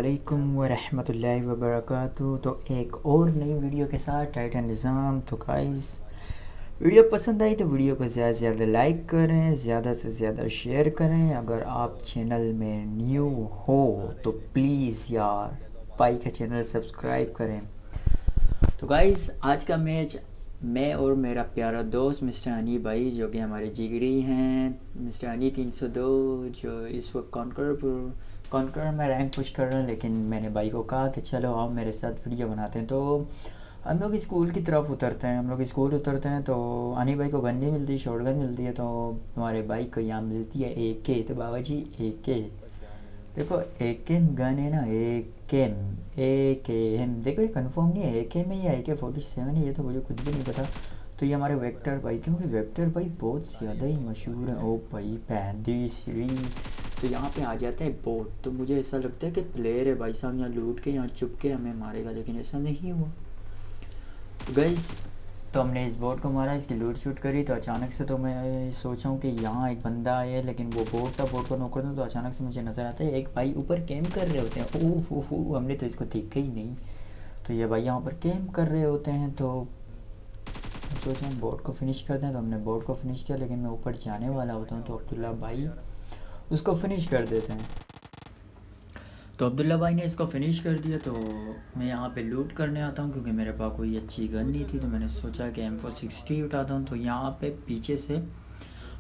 अस्सलामुअलैकुम वरहमतुल्लाहि वबरकातुहू। तो एक और नई वीडियो के साथ टाइटन निज़ाम। तो गाइस, वीडियो पसंद आई तो वीडियो को ज़्यादा से ज़्यादा लाइक करें, ज़्यादा से ज़्यादा शेयर करें। अगर आप चैनल में न्यू हो तो प्लीज़ यार भाई का चैनल सब्सक्राइब करें। तो गाइस, आज का मैच मैं और मेरा प्यारा दोस्त मिस्टर हनी भाई, जो कि हमारे जिगरी हैं, मिस्टर हनी 302, जो इस वक्त कॉन्कर में रैंक पुश कर रहे हैं। लेकिन मैंने भाई को कहा कि चलो आओ मेरे साथ वीडियो बनाते हैं। तो हम लोग स्कूल की तरफ उतरते हैं। तो हनी भाई को गन नहीं मिलती, शॉर्ट गन मिलती है। तो हमारे भाई को यहाँ मिलती है AK। तो बाबा जी AK देखो, AK गन है ना, AK देखो, ये कंफर्म नहीं है AK में या AK-47 है, ये तो मुझे खुद भी नहीं पता। तो ये हमारे वेक्टर भाई, क्योंकि वेक्टर भाई बहुत ज़्यादा ही मशहूर है। ओ भाई 35 तो यहाँ पे आ जाता है बोट। तो मुझे ऐसा लगता है कि प्लेयर है भाई साहब, यहाँ लूट के यहाँ चुप के हमें मारेगा, लेकिन ऐसा नहीं हुआ। तो गाइस, तो हमने इस बोट को मारा, इसकी लूट शूट करी। तो अचानक से तो मैं सोचा हूँ कि यहाँ एक बंदा है, लेकिन वो बोट था। बोट को नॉक कर दूँ तो अचानक से मुझे नज़र आता है एक भाई ऊपर कैम्प कर रहे होते हैं। ओह हो, हमने तो इसको देखा ही नहीं। तो ये भाई यहाँ पर कैम्प कर रहे होते हैं। तो सोचा हम बोट को फिनिश कर दें। तो हमने बोट को फिनिश किया, लेकिन मैं ऊपर जाने वाला होता हूँ तो अब्दुल्ला भाई उसको फिनिश कर देते हैं। तो अब्दुल्ला भाई ने इसको फिनिश कर दिया। तो मैं यहाँ पे लूट करने आता हूँ, क्योंकि मेरे पास कोई अच्छी गन नहीं थी। तो मैंने सोचा कि M460 उठाता हूँ। तो यहाँ पे पीछे से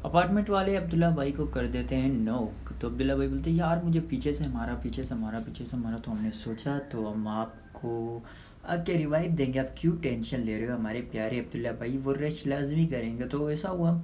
अपार्टमेंट वाले अब्दुल्ला भाई को कर देते हैं नॉक। तो अब्दुल्ला भाई बोलते हैं यार मुझे पीछे से मारा। तो हमने सोचा तो हम आपको आके रिवाइव देंगे, आप क्यों टेंशन ले रहे हो हमारे प्यारे अब्दुल्ला भाई, वो रश लाजमी करेंगे। तो ऐसा हुआ।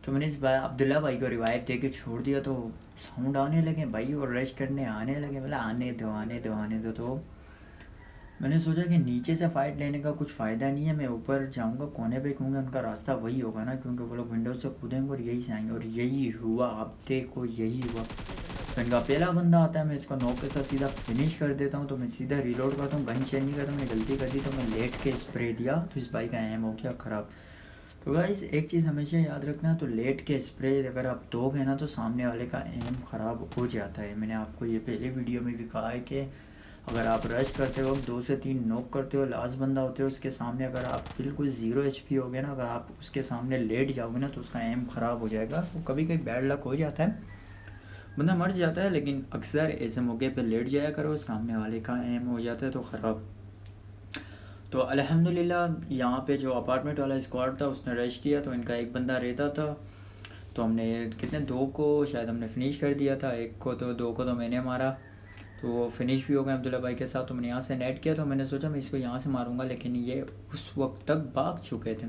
तो मैंने इस बार अब्दुल्ला भाई को रिवाइव दे के छोड़ दिया। तो साउंड आने लगे भाई, और रश करने आने लगे। मतलब आने दो। तो मैंने सोचा कि नीचे से फाइट लेने का कुछ फ़ायदा नहीं है, मैं ऊपर जाऊंगा, कोने पे कूदूंगा, उनका रास्ता वही होगा ना, क्योंकि वो लोग विंडो से कूदेंगे और यही से आएंगे। और यही हुआ, आप देखो यही हुआ। तो इनका पहला बंदा आता है, मैं इसको नॉक के साथ सीधा फिनिश कर देता हूँ। तो मैं सीधा रीलोड करता हूँ, गन चेंज नहीं करता। मैंने गलती कर दी, तो मैं लेट के स्प्रे दिया, तो इस बाइक का एम हो गया ख़राब। तो गाइस, एक चीज़ हमेशा याद रखना, तो लेट के स्प्रे अगर आप दोगे ना तो सामने वाले का एम ख़राब हो जाता है। मैंने आपको ये पहले वीडियो में भी कहा है कि अगर आप रश करते हो, 2 से 3 नॉक करते हो, लास्ट बंदा होते हो उसके सामने, अगर आप बिल्कुल 0 HP हो गए ना, अगर आप उसके सामने लेट जाओगे ना तो उसका एम ख़राब हो जाएगा। तो कभी कभी बैड लक हो जाता है, बंदा मर जाता है, लेकिन अक्सर ऐसे मौके पे लेट जाया करो, सामने वाले का एम हो जाता है तो ख़राब। तो अल्हम्दुलिल्लाह यहाँ पे जो अपार्टमेंट वाला स्क्वाड था उसने रश किया, तो इनका एक बंदा रहता था। तो हमने कितने 2 को शायद हमने फिनिश कर दिया था, 1 को, तो 2 को तो मैंने मारा। तो वो फिनिश भी हो गया अब्दुल्ला भाई के साथ। तो मैंने यहाँ से नेट किया। तो मैंने सोचा मैं इसको यहाँ से मारूंगा, लेकिन ये उस वक्त तक भाग चुके थे।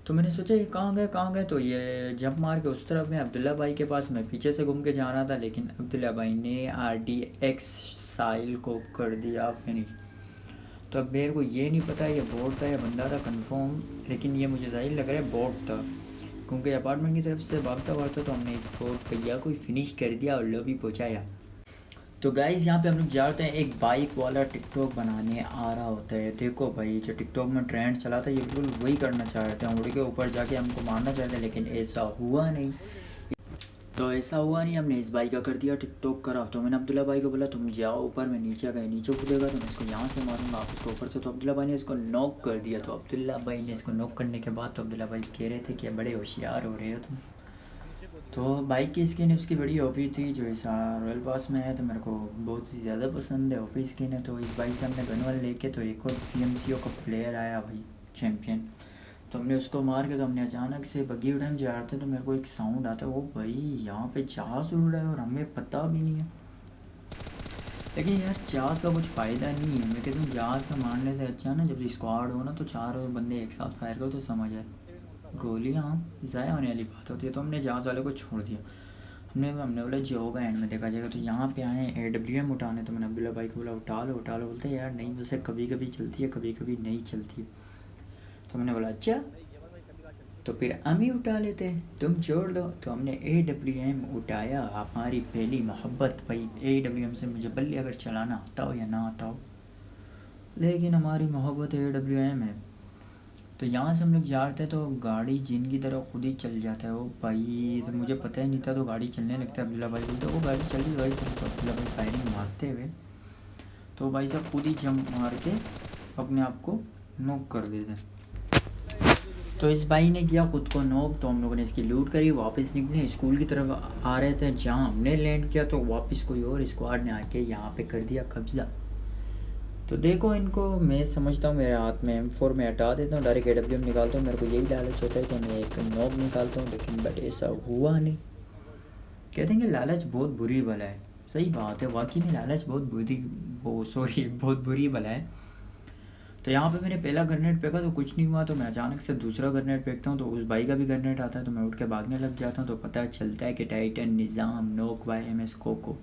तो मैंने सोचा ये कहाँ गए। तो ये जंप मार के उस तरफ गए अब्दुल्ला भाई के पास। मैं पीछे से घूम के जा रहा था, लेकिन अब्दुल्ला भाई ने RDX साइल को कर दिया फिनिश। तो अब मेरे को ये नहीं पता ये बोट था या बंदा था कंफर्म, लेकिन ये मुझे ज़ाहिर लग रहा है बोट था, क्योंकि अपार्टमेंट की तरफ से भागता हुआ था। तो हमने इस बोट भैया को फिनिश कर दिया और लॉबी पहुँचाया। तो गाइज़, यहाँ पे हम लोग जाते हैं, एक बाइक वाला टिकटॉक बनाने आ रहा होता है। देखो भाई, जो टिकटॉक में ट्रेंड चला था ये बिल्कुल वही करना चाह रहे थे, हम उड़ के ऊपर जाके हमको मारना चाहते थे, लेकिन ऐसा हुआ नहीं। हमने इस भाई का कर दिया टिकटॉक करा। तो मैंने अब्दुल्ला भाई को बोला तुम जाओ ऊपर, मैं नीचे गए, नीचे कूदेगा तो मैं इसको यहाँ से मारूंगा, आप उसको ऊपर से। तो अब्दुल्ला भाई ने इसको नॉक कर दिया। तो अब्दुल्ला भाई ने इसको नॉक करने के बाद तो अब्दुल्ला भाई कह रहे थे कि बड़े होशियार हो रहे हो तुम। तो बाइक की स्किन उसकी बड़ी ओपी थी, जो इस रॉयल पास में है, तो मेरे को बहुत ही ज़्यादा पसंद है, ओपी स्किन है। तो इस बाइक से हमने गन वाले लेके, तो एक और TMCO का प्लेयर आया भाई, चैम्पियन। तो हमने उसको मार के, तो हमने अचानक से बग्गी उड़ान जा रहे थे, तो मेरे को एक साउंड आता है, वो भाई यहाँ पे जहाज़ उड़ रहा है और हमें पता भी नहीं है। लेकिन यार जहाज़ का कुछ फ़ायदा नहीं है, मैं कहता हूँ जहाज़ का मारने से अच्छा ना जब स्क्वाड हो ना, तो 4 बंदे एक साथ फायर करो तो समझ आए, गोलियाँ ज़ाया होने वाली बात होती है। तो हमने जहाज़ वाले को छोड़ दिया। हमने बोला जो होगा एंड में देखा जाएगा। तो यहाँ पे आए AWM उठाने। तो मैंने अब्दुल्ला भाई को बोला उठा लो। बोलते यार नहीं, वैसे कभी कभी चलती है, कभी कभी नहीं चलती। तो मैंने बोला अच्छा, तो फिर हम ही उठा लेते, तुम छोड़ दो। तो हमने AWM उठाया, हमारी पहली मोहब्बत भाई AWM से। मुझे बल्ले अगर चलाना आता हो या ना आता हो, लेकिन हमारी मोहब्बत AWM है। तो यहाँ से हम लोग जा रहे थे, तो गाड़ी जिन की तरह खुद ही चल जाता है। वो भाई, तो मुझे पता ही नहीं था, तो गाड़ी चलने लगता है। अब्दुल्ला भाई बोलते वो गाड़ी चल रही। तो अब्दुल्ला भाई फायरिंग मारते हुए तो भाई साहब खुद ही जंप मार के अपने आप को नॉक कर देते हैं। तो इस भाई ने किया खुद को नॉक, तो हम लोगों ने इसकी लूट करी, वापस निकले स्कूल की तरफ आ रहे थे। जहाँ हमने लैंड किया तो वापस कोई और स्क्वाड ने आके यहाँ पे कर दिया कब्ज़ा। तो देखो इनको मैं समझता हूँ मेरे हाथ में M4 में हटा देता हूँ, डायरेक्ट AWM निकालता हूँ। मेरे को यही लालच होता है कि मैं एक नॉक निकालता हूँ, लेकिन बट ऐसा हुआ नहीं। कहते हैं कि लालच बहुत बुरी बला है। सही बात है, वाकई में लालच बहुत बुरी बला है। तो यहाँ पे मैंने पहला ग्रेनेड फेंका तो कुछ नहीं हुआ, तो मैं अचानक से दूसरा ग्रेनेड फेंकता हूँ तो उस भाई का भी ग्रेनेड आता है, तो मैं उठ के भागने लग जाता हूँ। तो पता चलता है कि टाइटन निज़ाम नोक बाय MS कोको।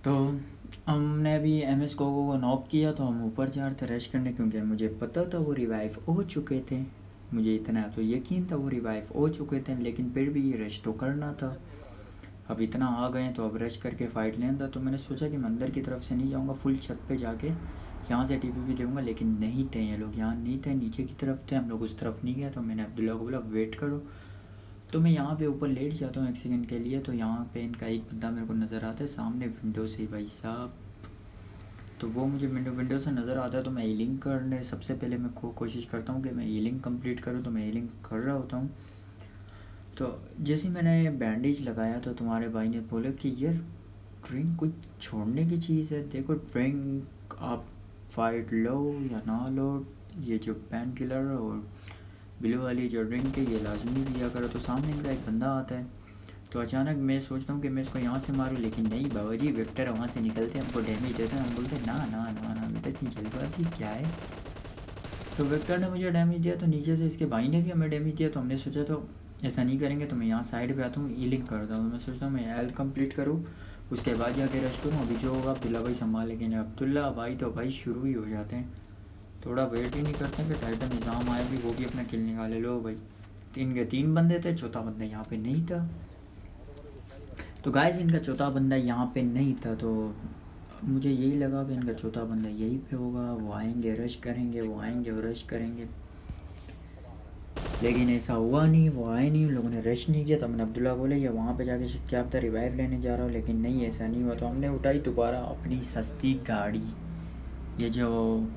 तो हमने भी MS कोको को नॉक किया, तो हम ऊपर जा रहे थे रश करने, क्योंकि मुझे पता था वो रिवाइव हो चुके थे। मुझे इतना तो यकीन था वो रिवाइव हो चुके थे, लेकिन फिर भी रश तो करना था। अब इतना आ गए तो अब रश करके फ़ाइट लेना था। तो मैंने सोचा कि मैं अंदर की तरफ से नहीं जाऊँगा, फुल छत पे जाके यहाँ से TP भी लूँगा, लेकिन नहीं थे ये लोग, यहाँ नहीं थे, नीचे की तरफ थे। हम लोग उस तरफ नहीं गए। तो मैंने अब्दुल्ला को बोला वेट करो, तो मैं यहाँ पे ऊपर लेट जाता हूँ 1 सेकंड के लिए। तो यहाँ पे इनका एक बंदा मेरे को नज़र आता है सामने विंडो से, भाई साहब। तो वो मुझे विंडो से नज़र आता है, तो मैं हीलिंग करने सबसे पहले मैं कोशिश करता हूँ कि मैं हीलिंग कंप्लीट करूँ। तो मैं हीलिंग कर रहा होता हूँ, तो जैसे ही मैंने बैंडेज लगाया तो तुम्हारे भाई ने बोला कि यार ड्रिंक कुछ छोड़ने की चीज़ है, देखो ड्रिंक आप फाइट लो या ना लो, ये जो पेन किलर और ब्लू वाली जो ड्रिंक है ये लाजमी पिया करो। तो सामने इनका एक बंदा आता है, तो अचानक मैं सोचता हूँ कि मैं इसको यहाँ से मारूँ, लेकिन नहीं बाबा जी, वेक्टर वहाँ से निकलते हैं, हमको डैमेज देते हैं। हम बोलते हैं ना ना ना ना बेटा, इतनी जल्दबाजी क्या है। तो वेक्टर ने मुझे डैमेज दिया, तो नीचे से इसके भाई ने भी हमें डैमेज दिया। तो हमने सोचा तो ऐसा नहीं करेंगे, तो मैं यहाँ साइड पे आता हूँ, हीलिंग करता हूँ। तो मैं सोचता हूँ मैं हेल्थ कंप्लीट करूँ, उसके बाद जाके रश करूँ। अभी जो होगा अब्दुल्ला भाई संभाल, लेकिन अब्दुल्ला भाई तो भाई शुरू ही हो जाते हैं, थोड़ा वेट ही नहीं करते कि टाइटन निज़ाम आए भी वो भी अपना किल निकाले। लो भाई, 3 बंदे थे, चौथा बंदा यहाँ पे नहीं था। तो गाइस इनका चौथा बंदा यहाँ पे नहीं था, तो मुझे यही लगा कि इनका चौथा बंदा यहीं पे होगा, वो आएंगे रश करेंगे, वो आएंगे और रश करेंगे, लेकिन ऐसा हुआ नहीं। वो आए नहीं, उन लोगों ने रश नहीं किया। तो हमने अब्दुल्ला बोले ये वहाँ पे जाके क्या पता रिवाइव लेने जा रहा हो, लेकिन नहीं, ऐसा नहीं हुआ। तो हमने उठाई दोबारा अपनी सस्ती गाड़ी, ये जो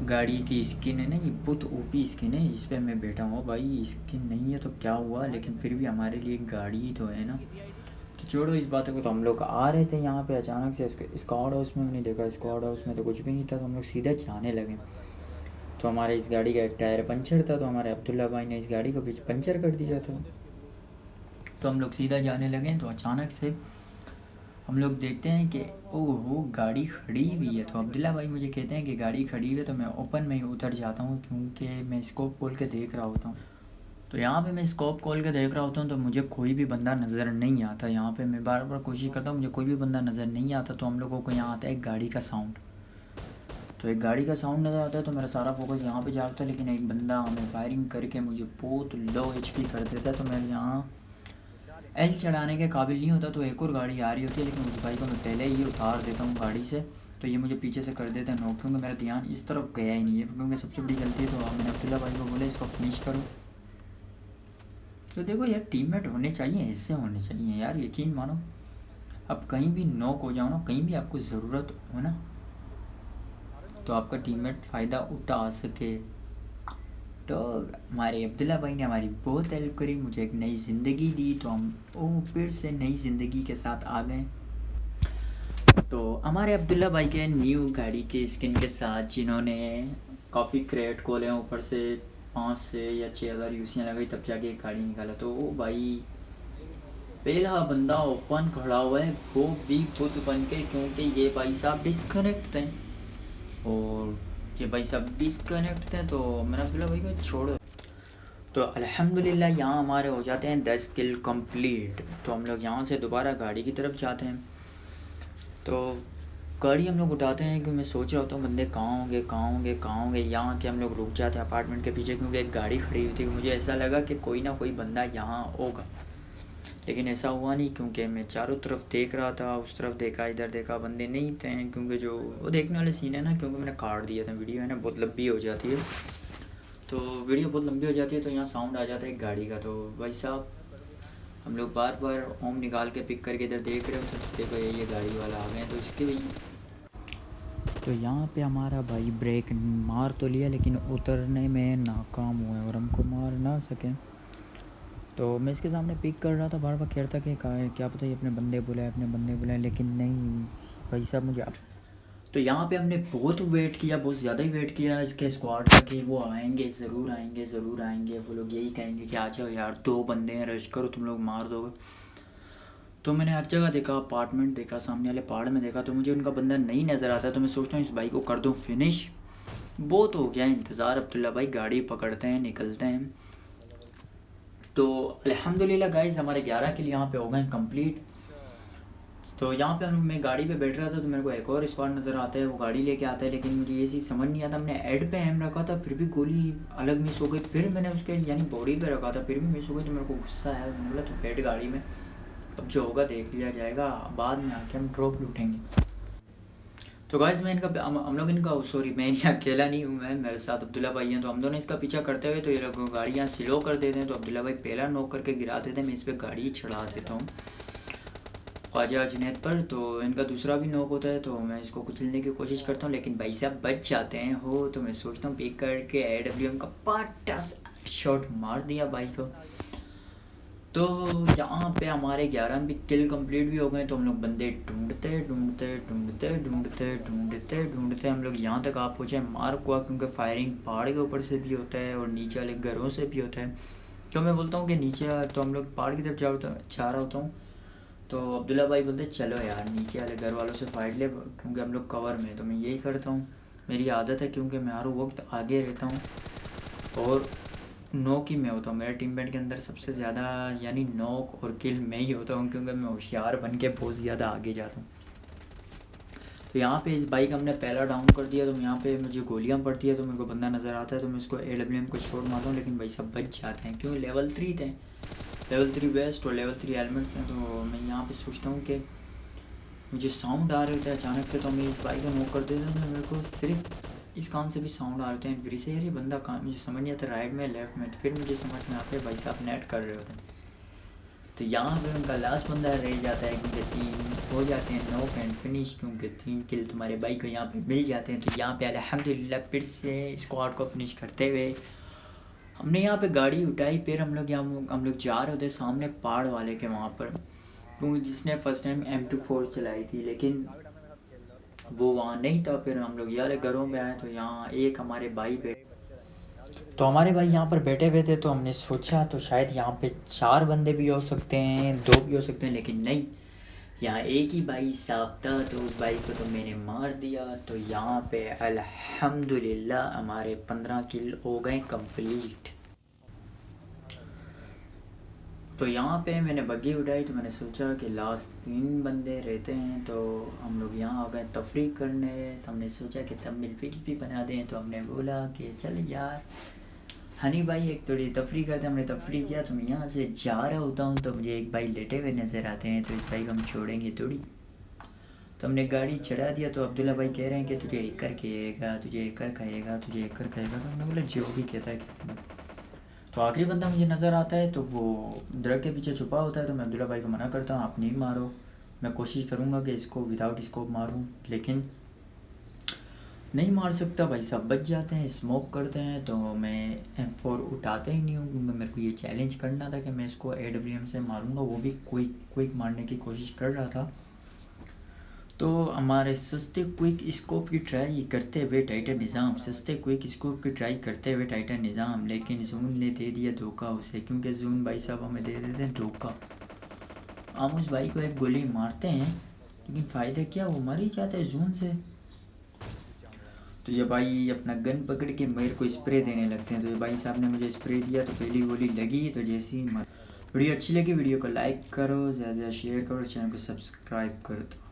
गाड़ी की स्किन है ना, ये बहुत OP स्किन है, इस पर मैं बैठा हूँ भाई। स्किन नहीं है तो क्या हुआ, लेकिन फिर भी हमारे लिए गाड़ी ही तो है ना। तो छोड़ो इस बात को। तो हम लोग आ रहे थे यहाँ पे, अचानक से स्क्वाड हाउस में हमने देखा, स्क्वाड हाउस में तो कुछ भी नहीं था। तो हम लोग सीधे जाने लगे। तो हमारे इस गाड़ी का एक टायर पंचर था, तो हमारे अब्दुल्ला भाई ने इस गाड़ी को बीच पंचर कर दिया था। तो हम लोग सीधा जाने लगे, तो अचानक से हम लोग देखते हैं कि ओह गाड़ी खड़ी हुई है। तो अब्दुल्ला भाई मुझे कहते हैं कि गाड़ी खड़ी हुई है, तो मैं ओपन में ही उतर जाता हूँ, क्योंकि मैं स्कोप खोल के देख रहा होता हूँ। तो यहाँ पे मैं स्कोप खोल के देख रहा होता हूँ, तो मुझे कोई भी बंदा नज़र नहीं आता। यहाँ पे मैं बार बार कोशिश करता हूँ, मुझे कोई भी बंदा नज़र नहीं आता। तो हम लोगों को यहाँ आता है एक गाड़ी का साउंड, तो एक गाड़ी का साउंड नज़र आता है, तो मेरा सारा फोकस यहाँ पे जाता है। लेकिन एक बंदा हमें फायरिंग करके मुझे बहुत लो HP कर देता है, तो मैं यहाँ L चढ़ाने के काबिल नहीं होता। तो एक और गाड़ी आ रही होती है, लेकिन उस भाई को मैं पहले ही उतार देता हूँ गाड़ी से, तो ये मुझे पीछे से कर देते हैं नॉक, क्योंकि मेरा ध्यान इस तरफ गया ही नहीं है, क्योंकि सबसे बड़ी गलती है। तो मैंने अब्दुल्ला भाई को बोला इसको फिनिश करो। तो देखो यार, टीममेट होने चाहिए, ऐसे होने चाहिए यार, यकीन मानो। अब कहीं भी नॉक हो जाओ ना, कहीं भी आपको ज़रूरत हो ना, तो आपका टीममेट फ़ायदा उठा सके। तो हमारे अब्दुल्ला भाई ने हमारी बहुत हेल्प करी, मुझे एक नई ज़िंदगी दी। तो हम फिर से नई ज़िंदगी के साथ आ गए। तो हमारे अब्दुल्ला भाई के न्यू गाड़ी के स्किन के साथ, जिन्होंने काफ़ी क्रेट खोले ऊपर से 5 से या 6 हज़ार यूसियाँ लगाई, तब जाके एक गाड़ी निकाला। तो वो भाई पहला बंदा ओपन खड़ा हुआ है, वो भी खुद बन के, क्योंकि ये भाई साहब डिस्कनेक्ट थे, और ये भाई साहब डिस्कनेक्ट थे। तो मैंने अब्दुल्ला भाई को छोड़ो। तो अल्हम्दुलिल्लाह यहाँ हमारे हो जाते हैं 10 किल कंप्लीट। तो हम लोग यहाँ से दोबारा गाड़ी की तरफ जाते हैं। तो गाड़ी हम लोग उठाते हैं, कि मैं सोच रहा होता हूँ बंदे कहाँ होंगे कहाँ होंगे कहाँ होंगे। यहाँ के हम लोग रुक जाते हैं अपार्टमेंट के पीछे, क्योंकि एक गाड़ी खड़ी हुई थी। मुझे ऐसा लगा कि कोई ना कोई बंदा यहाँ होगा, लेकिन ऐसा हुआ नहीं, क्योंकि मैं चारों तरफ देख रहा था, उस तरफ देखा, इधर देखा, बंदे नहीं थे। क्योंकि जो वो देखने वाले सीन है ना, क्योंकि मैंने काट दिया था, वीडियो है ना बहुत लंबी हो जाती है, तो वीडियो बहुत लंबी हो जाती है। तो यहाँ साउंड आ जाता है एक गाड़ी का। तो भाई साहब हम लोग बार बार ओम निकाल के पिक करके इधर देख रहे होते तो देखो ये गाड़ी वाला आ गए तो इसके भी। तो यहाँ पे हमारा भाई ब्रेक मार तो लिया लेकिन उतरने में नाकाम हुए और हमको मार ना सके। तो मैं इसके सामने पिक कर रहा था, बार बार कह रहा था कि क्या पता ये अपने बंदे बुलाए, लेकिन नहीं भाई साहब मुझे। तो यहाँ पे हमने बहुत वेट किया, बहुत ज़्यादा ही वेट किया इसके स्क्वाड का कि वो आएंगे, ज़रूर आएंगे। वो लोग यही कहेंगे कि आ जाओ यार, 2 बंदे हैं, रश करो, तुम लोग मार दोगे। तो मैंने हर जगह देखा, अपार्टमेंट देखा, सामने वाले पहाड़ में देखा, तो मुझे उनका बंदा नहीं नज़र आता। तो मैं सोचता हूँ इस बाइक को कर दूँ फिनिश। बहुत हो गया इंतज़ार अब्दुल्ला भाई, गाड़ी पकड़ते हैं, निकलते हैं। तो अल्हम्दुलिल्लाह गाइस हमारे 11 किल यहाँ पे हो गए कंप्लीट। तो यहाँ पे मैं गाड़ी पे बैठ रहा था तो मेरे को एक और स्क्वाड नज़र आता है, वो गाड़ी लेके आता है, लेकिन मुझे ये चीज़ समझ नहीं आता। हमने एड पे एम रखा था फिर भी गोली अलग मिस हो गई, फिर मैंने उसके यानी बॉडी पे रखा था फिर भी मिस हो गई। तो मेरे को गुस्सा आया, मैंने बोला तो बैठ गाड़ी में, अब जो होगा देख लिया जाएगा, बाद में आके हम ड्रॉप लूटेंगे। तो गाइस मैं हम लोग इनका सॉरी मैं अकेला नहीं हूँ, मैं मेरे साथ अब्दुल्ला भाई हैं। तो हम दोनों इसका पीछा करते हुए तो ये लोग गाड़ी यहाँ स्लो कर देते हैं। तो अब्दुल्ला भाई पहला नॉक करके गिरा देते हैं, मैं इस पर गाड़ी चढ़ा देता हूँ ख्वाजा जुनैद पर। तो इनका दूसरा भी नॉक होता है तो मैं इसको कुचलने की कोशिश करता हूँ, लेकिन भाई साहब बच जाते हैं हो। तो मैं सोचता हूँ पिक करके AWM का पाटा शॉट मार दिया भाई को। तो यहाँ पे हमारे 11 भी किल कंप्लीट भी हो गए। तो हम लोग बंदे ढूंढते हम लोग यहाँ तक आप पहुँचे मार्क हुआ, क्योंकि फायरिंग पहाड़ के ऊपर से भी होता है और नीचे वाले घरों से भी होता है। तो मैं बोलता हूँ कि नीचे, तो हम लोग पहाड़ की तरफ जा रहा होता हूँ। तो अब्दुल्ला भाई बोलते चलो यार नीचे वाले घर वालों से फाइट ले, क्योंकि हम लोग कवर में। तो मैं यही करता हूँ, मेरी आदत है, क्योंकि मैं हर वक्त आगे रहता हूँ और नॉक ही मैं होता हूँ। मेरे टीममेट के अंदर सबसे ज़्यादा यानी नॉक और किल मैं ही होता हूँ, क्योंकि मैं होशियार बन के बहुत ज़्यादा आगे जाता हूँ। तो यहाँ पे इस बाइक हमने पहला डाउन कर दिया। तो यहाँ पे मुझे गोलियाँ पड़ती है, तो मेरे को बंदा नज़र आता है तो मैं इसको AWM को शॉट मारता हूँ, लेकिन भाई सब बच जाते हैं, क्यों लेवल 3 थे, लेवल 3 वेस्ट और लेवल 3 हेलमेट थे। तो मैं यहाँ पे सोचता हूँ कि मुझे साउंड आ रहे होते हैं अचानक से, तो मैं इस बाइक को नॉक कर देता हूँ। तो मेरे को सिर्फ इस कान से भी साउंड आ रहे होते हैं, फिर से यार ये बंदा कहाँ, मुझे समझ नहीं आता राइट में लेफ्ट में। तो फिर मुझे समझ में आता है भाई साहब नेट कर रहे होते हैं। तो यहाँ पे उनका लास्ट बंदा रह जाता है, क्योंकि 3 हो जाते हैं नॉक एंड फिनिश, क्योंकि 3 किल तुम्हारे भाई को यहाँ पे मिल जाते हैं। तो यहाँ पे अल्हम्दुलिल्लाह फिर से स्क्वाड को फिनिश करते हुए हमने यहाँ पे गाड़ी उठाई। फिर हम लोग जा रहे होते सामने पहाड़ वाले के वहाँ पर, क्योंकि जिसने फर्स्ट टाइम M24 चलाई थी, लेकिन वो वहाँ नहीं था। फिर हम लोग यार घरों में आए तो यहाँ एक हमारे भाई तो हमारे भाई यहाँ पर बैठे हुए थे। तो हमने सोचा तो शायद यहाँ पे 4 बंदे भी हो सकते हैं, 2 भी हो सकते हैं, लेकिन नहीं, यहाँ एक ही भाई साहब था। तो उस भाई को तो मैंने मार दिया। तो यहाँ पे अल्हम्दुलिल्लाह हमारे 15 किल हो गए कंप्लीट। तो यहाँ पे मैंने बग्गी उठाई, तो मैंने सोचा कि लास्ट 3 बंदे रहते हैं, तो हम लोग यहाँ आ गए तफरी करने। तो हमने सोचा कि थंबनेल पिक्स भी बना दें। तो हमने बोला कि चल यार हनी भाई एक थोड़ी तफरी करते हैं। हमने तफरी किया। तो मैं यहाँ से जा रहा होता हूँ तो मुझे एक भाई लेटे हुए नज़र आते हैं, तो इस भाई को हम छोड़ेंगे थोड़ी। तो हमने गाड़ी चढ़ा दिया। तो अब्दुल्ला भाई कह रहे हैं कि तुझे एकर खाएगा, तुझे एकर खाएगा। तो हमने बोला जो भी कहता है। तो आखिरी बंदा मुझे नज़र आता है, तो वो दरख्त के पीछे छुपा होता है। तो मैं अब्दुल्ला भाई को मना करता हूँ आप नहीं मारो, मैं कोशिश करूँगा कि इसको विदाउट स्कोप मारूँ, लेकिन नहीं मार सकता। भाई साहब बच जाते हैं, स्मोक करते हैं। तो मैं M4 उठाते ही नहीं हूँ, क्योंकि मेरे को ये चैलेंज करना था कि मैं इसको AWM से मारूंगा, वो भी क्विक मारने की कोशिश कर रहा था। तो हमारे सस्ते क्विक स्कोप की ट्राई करते हुए टाइटन निज़ाम, लेकिन जून ने दे दिया धोखा उसे, क्योंकि जून भाई साहब हमें दे देते हैं धोखा। हम उस भाई को एक गोली मारते हैं, लेकिन फ़ायदा क्या, वो मर ही जाता है जून से। तो ये भाई अपना गन पकड़ के मेरे को स्प्रे देने लगते हैं। तो ये भाई साहब ने मुझे स्प्रे दिया, तो पहली गोली लगी। तो जैसे ही वीडियो अच्छी लगी वीडियो को लाइक करो, ज़्यादा शेयर करो, चैनल को सब्सक्राइब करो।